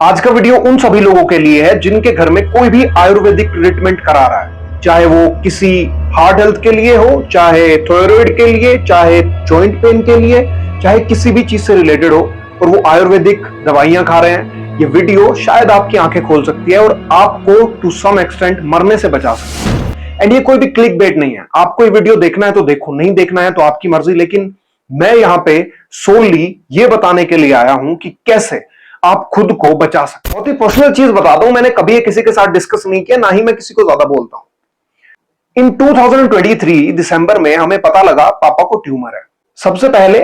आज का वीडियो उन सभी लोगों के लिए है जिनके घर में कोई भी आयुर्वेदिक ट्रीटमेंट करा रहा है, चाहे वो किसी हार्ट हेल्थ के लिए हो, चाहे थायराइड के लिए, चाहे जॉइंट पेन के लिए, चाहे किसी भी चीज से रिलेटेड हो, और वो आयुर्वेदिक दवाइयां खा रहे हैं। ये वीडियो शायद आपकी आंखें खोल सकती है और आपको टू सम एक्सटेंट मरने से बचा सकती है। एंड ये कोई भी क्लिक बेट नहीं है। आपको ये वीडियो देखना है तो देखो, नहीं देखना है तो आपकी मर्जी। लेकिन मैं यहां पे सोनली ये बताने के लिए आया हूं कि कैसे आप खुद को बचा सकते हैं। बहुत ही पर्सनल चीज बता दूं, मैंने कभी किसी के साथ डिस्कस नहीं किया, ना ही मैं किसी को ज्यादा बोलता हूं। इन 2023 दिसंबर में हमें पता लगा पापा को ट्यूमर है। सबसे पहले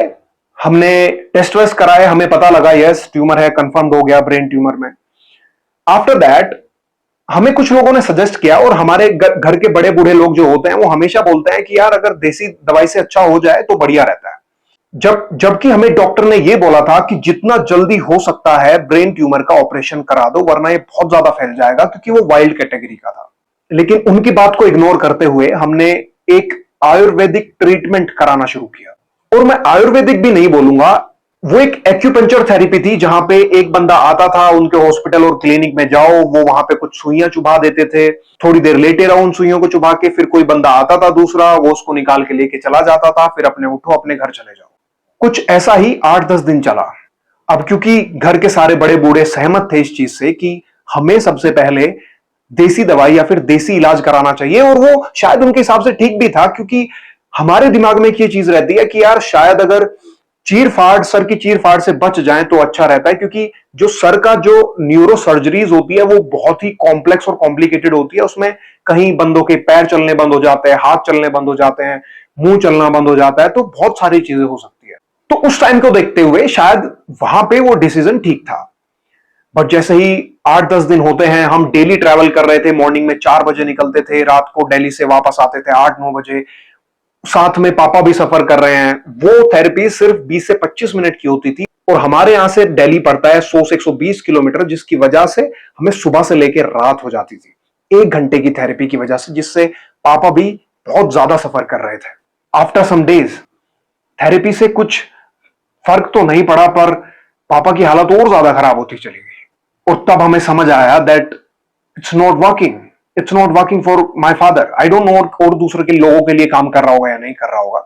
हमने टेस्ट वेस्ट कराए, हमें पता लगा यस ट्यूमर है, कंफर्म हो गया ब्रेन ट्यूमर में। आफ्टर दैट हमें कुछ लोगों ने सजेस्ट किया, और हमारे घर के बड़े बूढ़े लोग जो होते हैं वो हमेशा बोलते हैं कि यार अगर देसी दवाई से अच्छा हो जाए तो बढ़िया रहता है। जबकि हमें डॉक्टर ने यह बोला था कि जितना जल्दी हो सकता है ब्रेन ट्यूमर का ऑपरेशन करा दो, वरना ये बहुत ज्यादा फैल जाएगा, क्योंकि वो वाइल्ड कैटेगरी का था। लेकिन उनकी बात को इग्नोर करते हुए हमने एक आयुर्वेदिक ट्रीटमेंट कराना शुरू किया। और मैं आयुर्वेदिक भी नहीं बोलूंगा, वो एक एक्यूपंक्चर थेरेपी थी, जहां पे एक बंदा आता था, उनके हॉस्पिटल और क्लिनिक में जाओ, वो वहां पे कुछ सुइयां चुभा देते थे, थोड़ी देर लेटे रहो उन सुइयों को चुभा के, फिर कोई बंदा आता था दूसरा, वो उसको निकाल के लेके चला जाता था, फिर अपने उठो अपने घर चले जाओ। कुछ ऐसा ही 8-10 दिन चला। अब क्योंकि घर के सारे बड़े बूढ़े सहमत थे इस चीज से कि हमें सबसे पहले देसी दवाई या फिर देसी इलाज कराना चाहिए, और वो शायद उनके हिसाब से ठीक भी था, क्योंकि हमारे दिमाग में एक ये चीज रहती है कि यार शायद अगर सर की चीर फाड़ से बच जाए तो अच्छा रहता है, क्योंकि जो सर का जो न्यूरो सर्जरीज होती है वो बहुत ही कॉम्प्लेक्स और कॉम्प्लिकेटेड होती है। उसमें कहीं बंदों के पैर चलने बंद हो जाते हैं, हाथ चलने बंद हो जाते हैं, मुंह चलना बंद हो जाता है, तो बहुत सारी चीजें हो सकती है। तो उस टाइम को देखते हुए शायद वहां पे वो डिसीजन ठीक था। बट जैसे ही 8-10 दिन होते हैं, हम डेली ट्रैवल कर रहे थे, मॉर्निंग में 4 बजे निकलते थे, रात को दिल्ली से वापस आते थे 8-9 बजे, साथ में पापा भी सफर कर रहे हैं। वो थेरेपी सिर्फ 20 से 25 मिनट की होती थी, और हमारे यहां से दिल्ली पड़ता है 100 से 120 किलोमीटर, जिसकी वजह से हमें सुबह से लेकर रात हो जाती थी 1 घंटे की थेरेपी की वजह से, जिससे पापा भी बहुत ज्यादा सफर कर रहे थे। आफ्टर सम डेज थेरेपी से कुछ फर्क तो नहीं पड़ा, पर पापा की हालत और ज्यादा खराब होती चली गई। और तब हमें समझ आया that it's not working for my father. I don't know और दूसरे के लोगों के लिए काम कर रहा होगा या नहीं कर रहा होगा,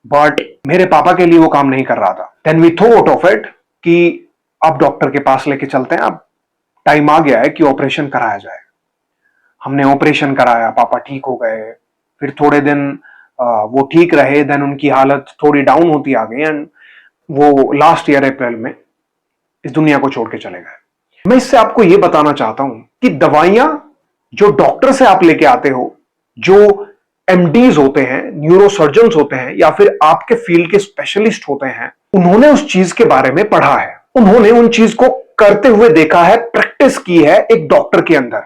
बट मेरे पापा के लिए वो काम नहीं कर रहा था। Then we thought of it कि अब डॉक्टर के पास लेके चलते हैं, अब टाइम आ गया है कि ऑपरेशन कराया जाए। हमने ऑपरेशन कराया, पापा ठीक हो गए। फिर थोड़े दिन वो ठीक रहे, देन उनकी हालत थोड़ी डाउन होती आ गई, एंड वो लास्ट ईयर अप्रैल में इस दुनिया को छोड़ के चले गए। मैं इससे आपको यह बताना चाहता हूं कि दवाइयां जो डॉक्टर से आप लेके आते हो, जो एमडीज होते हैं, न्यूरोसर्जन्स होते हैं, या फिर आपके फील्ड के स्पेशलिस्ट होते हैं, उन्होंने उस चीज के बारे में पढ़ा है, उन्होंने उन चीज को करते हुए देखा है, प्रैक्टिस की है एक डॉक्टर के अंदर।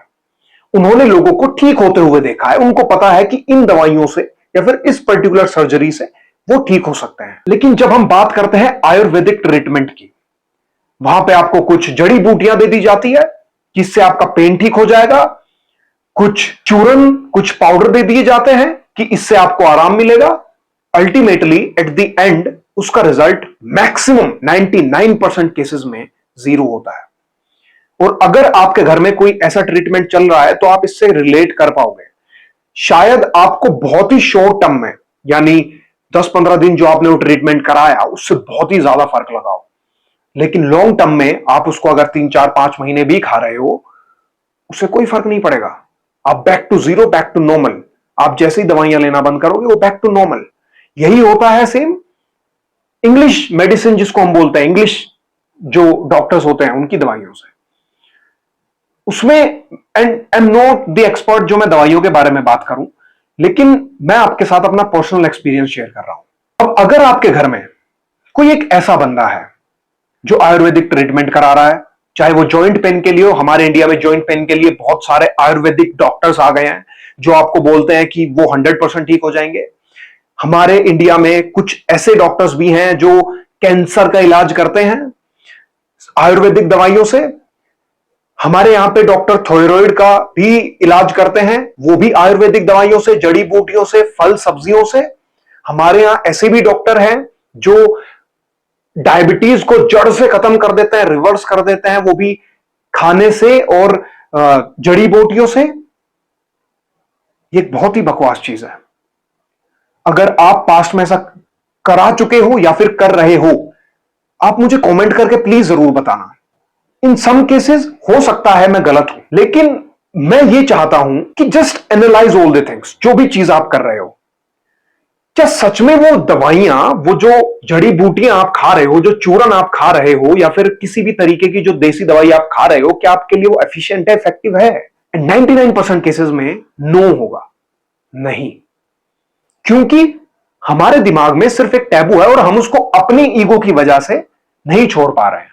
उन्होंने लोगों को ठीक होते हुए देखा है, उनको पता है कि इन दवाइयों से या फिर इस पर्टिकुलर सर्जरी से वो ठीक हो सकते हैं। लेकिन जब हम बात करते हैं आयुर्वेदिक ट्रीटमेंट की, वहां पे आपको कुछ जड़ी बूटियां दे दी जाती है जिससे आपका पेन ठीक हो जाएगा, कुछ चूरन, कुछ पाउडर दे दिए जाते हैं कि इससे आपको आराम मिलेगा। अल्टीमेटली एट द एंड उसका रिजल्ट मैक्सिमम 99% केसेस में 0 होता है। और अगर आपके घर में कोई ऐसा ट्रीटमेंट चल रहा है तो आप इससे रिलेट कर पाओगे। शायद आपको बहुत ही शॉर्ट टर्म में, यानी 10-15 दिन जो आपने वो ट्रीटमेंट कराया, उससे बहुत ही ज्यादा फर्क लगा हो, लेकिन लॉन्ग टर्म में आप उसको अगर 3-4-5 महीने भी खा रहे हो, उससे कोई फर्क नहीं पड़ेगा। आप back to zero, back to normal. आप जैसे ही दवाइयां लेना बंद करोगे वो बैक टू नॉर्मल। यही होता है सेम इंग्लिश मेडिसिन जिसको हम बोलते हैं, इंग्लिश जो डॉक्टर्स होते हैं उनकी दवाइयों से। उसमें and I am not the expert जो मैं दवाइयों के बारे में बात करूं, लेकिन मैं आपके साथ अपना पर्सनल एक्सपीरियंस शेयर कर रहा हूं। अब अगर आपके घर में कोई एक ऐसा बंदा है जो आयुर्वेदिक ट्रीटमेंट करा रहा है, चाहे वो जॉइंट पेन के लिए हो, हमारे इंडिया में जॉइंट पेन के लिए बहुत सारे आयुर्वेदिक डॉक्टर्स आ गए हैं जो आपको बोलते हैं कि वो 100% ठीक हो जाएंगे। हमारे इंडिया में कुछ ऐसे डॉक्टर्स भी हैं जो कैंसर का इलाज करते हैं आयुर्वेदिक दवाइयों से। हमारे यहां पे डॉक्टर थायराइड का भी इलाज करते हैं, वो भी आयुर्वेदिक दवाइयों से, जड़ी बूटियों से, फल सब्जियों से। हमारे यहां ऐसे भी डॉक्टर हैं जो डायबिटीज को जड़ से खत्म कर देते हैं, रिवर्स कर देते हैं, वो भी खाने से और जड़ी बूटियों से, ये एक बहुत ही बकवास चीज है। अगर आप पास्ट में ऐसा करा चुके हो या फिर कर रहे हो, आप मुझे कमेंट करके प्लीज जरूर बताना। इन सम केसेस हो सकता है मैं गलत हूं, लेकिन मैं ये चाहता हूं कि just analyse all the things. जो भी चीज आप कर रहे हो, क्या सच में वो दवाइयां, वो जो जड़ी बूटियां आप खा रहे हो, जो चूरन आप खा रहे हो, या फिर किसी भी तरीके की जो देसी दवाई आप खा रहे हो, क्या आपके लिए वो एफिशिएंट है, इफेक्टिव है? 99% केसेस में नो होगा, नहीं। क्योंकि हमारे दिमाग में सिर्फ एक टैबू है और हम उसको अपनी ईगो की वजह से नहीं छोड़ पा रहे हैं।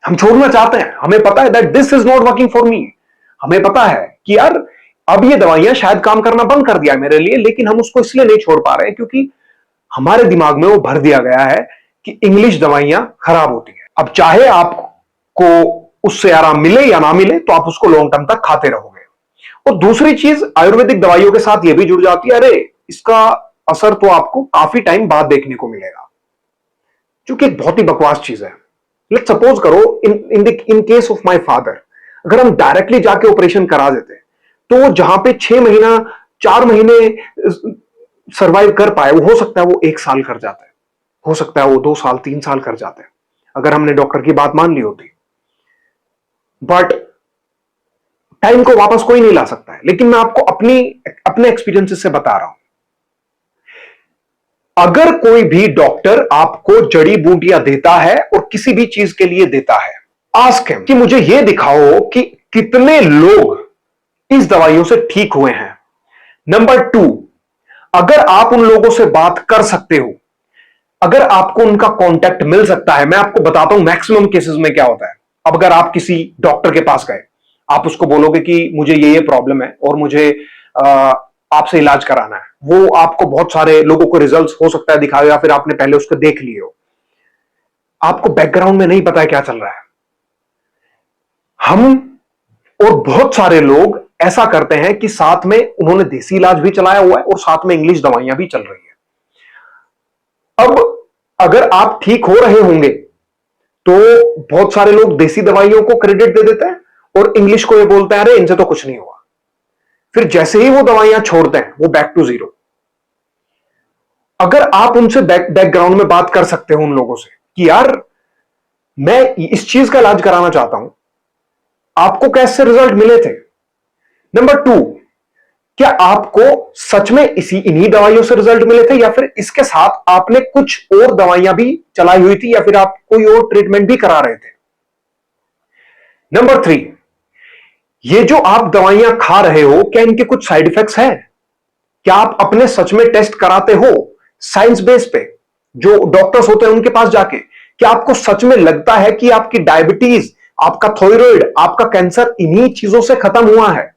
हम छोड़ना चाहते हैं, हमें पता है that this is not working for me. हमें पता है कि यार अब ये दवाइयां शायद काम करना बंद कर दिया मेरे लिए, लेकिन हम उसको इसलिए नहीं छोड़ पा रहे हैं क्योंकि हमारे दिमाग में वो भर दिया गया है कि इंग्लिश दवाइयां खराब होती है। अब चाहे आपको उससे आराम मिले या ना मिले, तो आप उसको लॉन्ग टर्म तक खाते रहोगे। और दूसरी चीज, आयुर्वेदिक दवाइयों के साथ ये भी जुड़ जाती है, अरे इसका असर तो आपको काफी टाइम बाद देखने को मिलेगा, जो कि एक बहुत ही बकवास चीज है। लेट्स सपोज करो in case of my father, अगर हम डायरेक्टली जाके ऑपरेशन करा देते, तो जहां पे 6 महीना 4 महीने सर्वाइव कर पाए, वो हो सकता है वो 1 साल कर जाता है, हो सकता है वो 2 साल 3 साल कर जाते हैं, अगर हमने डॉक्टर की बात मान ली होती। बट टाइम को वापस कोई नहीं ला सकता है, लेकिन मैं आपको अपने एक्सपीरियंसेस से बता रहा हूं। अगर कोई भी डॉक्टर आपको जड़ी बूटियां देता है और किसी भी चीज के लिए देता है, आस्क हिम कि मुझे यह दिखाओ कि कितने लोग इस दवाइयों से ठीक हुए हैं। नंबर 2, अगर आप उन लोगों से बात कर सकते हो, अगर आपको उनका कांटेक्ट मिल सकता है, मैं आपको बताता हूं मैक्सिमम केसेस में क्या होता है। अब अगर आप किसी डॉक्टर के पास गए, आप उसको बोलोगे कि मुझे ये प्रॉब्लम है और मुझे आपसे इलाज कराना है, वो आपको बहुत सारे लोगों को रिजल्ट्स हो सकता है दिखाए, या फिर आपने पहले उसको देख लिए हो, आपको बैकग्राउंड में नहीं पता है क्या चल रहा है। हम और बहुत सारे लोग ऐसा करते हैं कि साथ में उन्होंने देसी इलाज भी चलाया हुआ है और साथ में इंग्लिश दवाइयां भी चल रही है। अब अगर आप ठीक हो रहे होंगे, तो बहुत सारे लोग देसी दवाइयों को क्रेडिट दे देते हैं और इंग्लिश को ये बोलते हैं अरे इनसे तो कुछ नहीं हुआ। फिर जैसे ही वो दवाइयां छोड़ते हैं, वो बैक टू जीरो। अगर आप उनसे बैकग्राउंड में बात कर सकते हो उन लोगों से कि यार मैं इस चीज का इलाज कराना चाहता हूं, आपको कैसे रिजल्ट मिले थे? नंबर 2, क्या आपको सच में इन्हीं दवाइयों से रिजल्ट मिले थे, या फिर इसके साथ आपने कुछ और दवाइयां भी चलाई हुई थी, या फिर आप कोई और ट्रीटमेंट भी करा रहे थे? नंबर 3, ये जो आप दवाइयां खा रहे हो, क्या इनके कुछ साइड इफेक्ट्स हैं? क्या आप अपने सच में टेस्ट कराते हो साइंस बेस पे, जो डॉक्टर्स होते हैं उनके पास जाके? क्या आपको सच में लगता है कि आपकी डायबिटीज, आपका थायराइड, आपका कैंसर इन्हीं चीजों से खत्म हुआ है?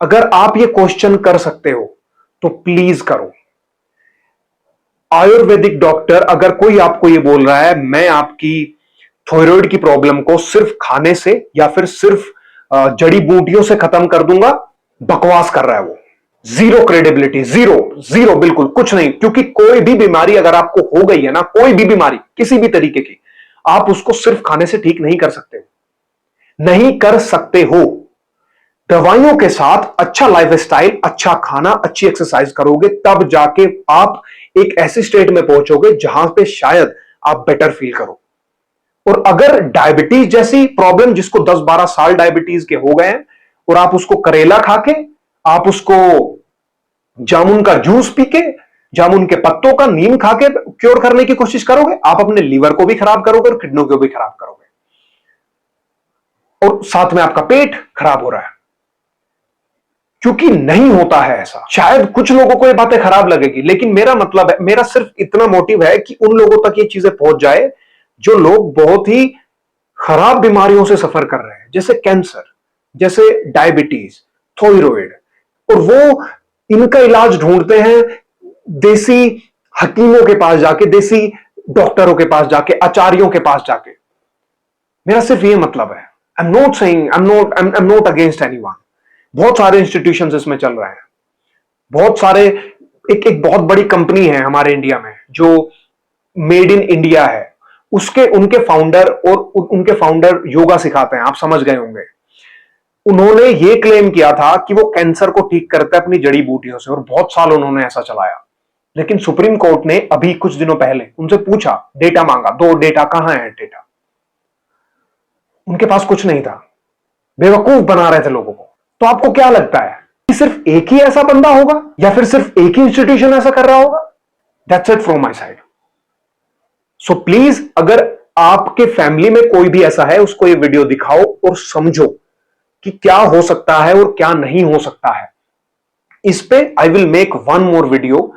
अगर आप ये क्वेश्चन कर सकते हो तो प्लीज करो। आयुर्वेदिक डॉक्टर अगर कोई आपको ये बोल रहा है मैं आपकी थायराइड की प्रॉब्लम को सिर्फ खाने से या फिर सिर्फ जड़ी बूटियों से खत्म कर दूंगा, बकवास कर रहा है वो। जीरो क्रेडिबिलिटी, जीरो जीरो, बिल्कुल कुछ नहीं। क्योंकि कोई भी बीमारी अगर आपको हो गई है ना, कोई भी बीमारी किसी भी तरीके की, आप उसको सिर्फ खाने से ठीक नहीं कर सकते, नहीं कर सकते हो। दवाइयों के साथ अच्छा लाइफस्टाइल, अच्छा खाना, अच्छी एक्सरसाइज करोगे, तब जाके आप एक ऐसी स्टेट में पहुंचोगे जहां पे शायद आप बेटर फील करो। और अगर डायबिटीज जैसी प्रॉब्लम, जिसको 10-12 साल डायबिटीज के हो गए हैं, और आप उसको करेला खा के, आप उसको जामुन का जूस पी के, जामुन के पत्तों का, नीम खा के क्योर करने की कोशिश करोगे, आप अपने लीवर को भी खराब करोगे और किडनी को भी खराब करोगे, और साथ में आपका पेट खराब हो रहा है। क्योंकि नहीं होता है ऐसा। शायद कुछ लोगों को ये बातें खराब लगेगी, लेकिन मेरा मतलब है, मेरा सिर्फ इतना मोटिव है कि उन लोगों तक ये चीजें पहुंच जाए जो लोग बहुत ही खराब बीमारियों से सफर कर रहे हैं, जैसे कैंसर, जैसे डायबिटीज, थायराइड, और वो इनका इलाज ढूंढते हैं देसी हकीमों के पास जाके, देसी डॉक्टरों के पास जाके, आचार्यों के पास जाके। मेरा सिर्फ ये मतलब है। I am not saying, I am not against anyone. बहुत सारे इंस्टीट्यूशंस इसमें चल रहे हैं, बहुत सारे, एक बहुत बड़ी कंपनी है हमारे इंडिया में जो मेड इन इंडिया है, उसके उनके फाउंडर और उनके फाउंडर योगा सिखाते हैं, आप समझ गए होंगे। उन्होंने ये क्लेम किया था कि वो कैंसर को ठीक करते हैं अपनी जड़ी बूटियों से, और बहुत साल उन्होंने ऐसा चलाया। लेकिन सुप्रीम कोर्ट ने अभी कुछ दिनों पहले उनसे पूछा, डेटा मांगा, दो डेटा कहां है डेटा। उनके पास कुछ नहीं था, बेवकूफ बना रहे थे लोगों को। तो आपको क्या लगता है कि सिर्फ एक ही ऐसा बंदा होगा या फिर सिर्फ एक ही इंस्टीट्यूशन ऐसा कर रहा होगा? That's it from my side. So please, अगर आपके फैमिली में कोई भी ऐसा है, उसको ये वीडियो दिखाओ और समझो कि क्या हो सकता है और क्या नहीं हो सकता है। इस पे I will make one more video.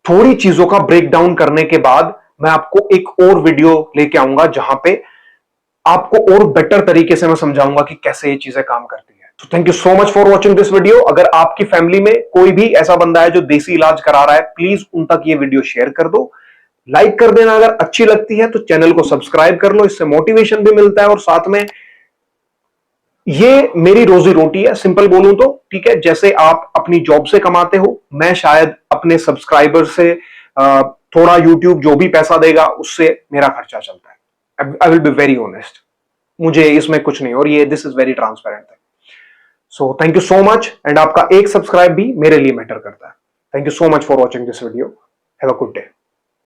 थोड़ी चीजों का ब्रेक डाउन करने के बाद मैं आपको एक और वीडियो लेके आऊंगा जहां पे आपको और बेटर तरीके से मैं समझाऊंगा कि कैसे ये चीजें काम करती है। तो thank you so much for watching this video. अगर आपकी फैमिली में कोई भी ऐसा बंदा है जो देसी इलाज करा रहा है, प्लीज उन तक ये वीडियो शेयर कर दो, लाइक कर देना। अगर अच्छी लगती है तो चैनल को सब्सक्राइब कर लो, इससे मोटिवेशन भी मिलता है और साथ में ये मेरी रोजी रोटी है, सिंपल बोलूं तो। ठीक है, जैसे आप अपनी जॉब से कमाते हो, मैं शायद अपने सब्सक्राइबर से थोड़ा यूट्यूब जो भी पैसा देगा उससे मेरा खर्चा चलता है। I will be very honest, मुझे इसमें कुछ नहीं, और ये दिस इज वेरी ट्रांसपेरेंट है। So thank you so much, and आपका एक सब्सक्राइब भी मेरे लिए मैटर करता है। Thank you so much for watching this video. Have a good day.